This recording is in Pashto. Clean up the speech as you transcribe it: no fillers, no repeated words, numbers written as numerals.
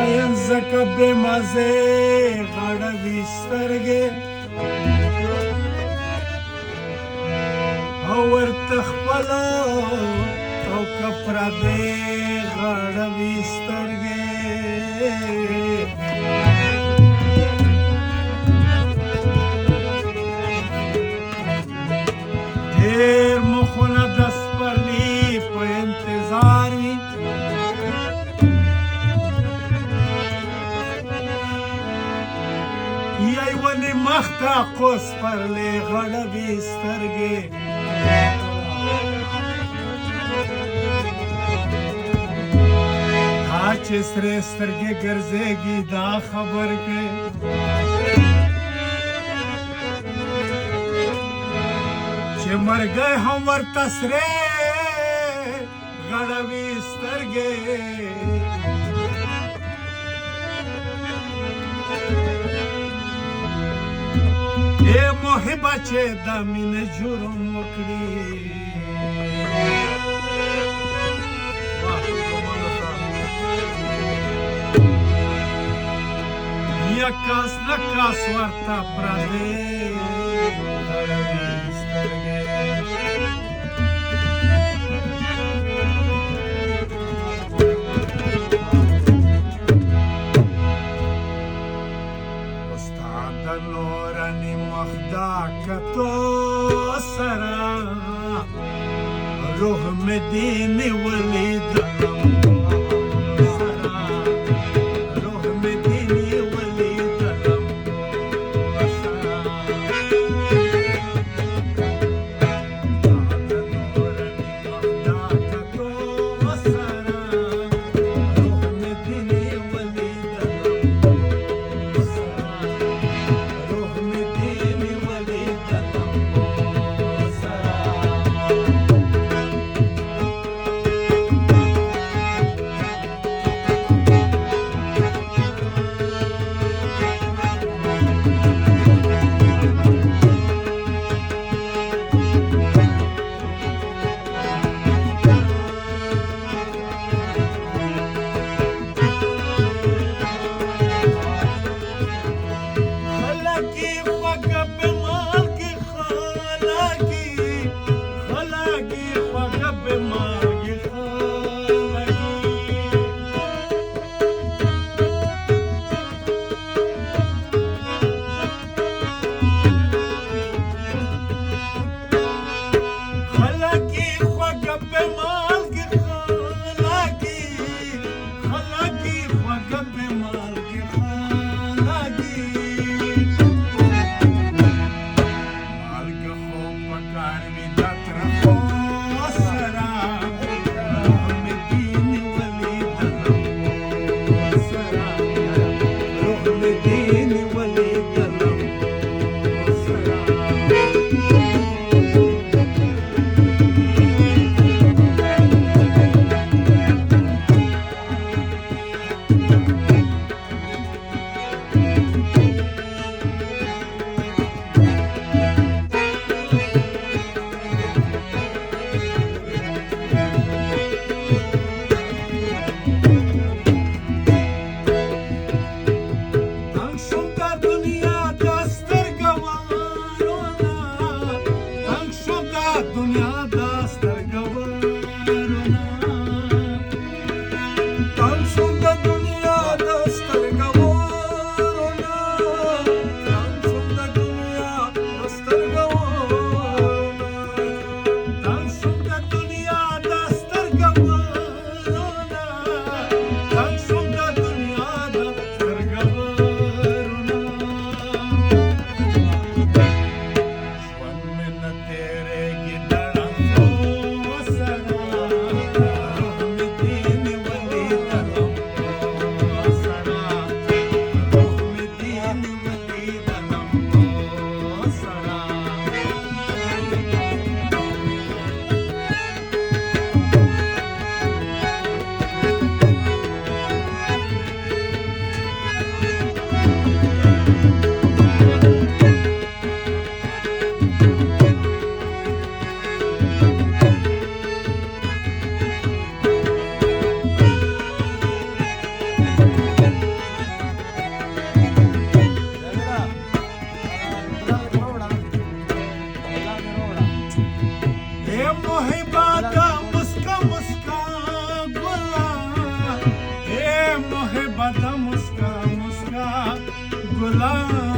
مین زکه بې مزې غړوي سترګې او ورته خپله او که پردې غړوي سترګې ډېر مخونه د سپرلي په انتظار وي یای ونې مخته قوس پرلې غړوي سترګې دا چې سرې سترګې ګرځېږي دا خبر کې چې مرګی هم ورته سرې غړوي سترګې ای محبه چې د مینې جرم وکړي یا کاس نه کاس ورته پردې غړوي سترګې نورانی مخدا کتو سرا روح میں دین ولی دلم سرا روح میں دین ولی دلم سرا نورانی مخدا کتو سرا روح میں دین ولی دلم बाबा दा मुस्का मुस्का गुलाम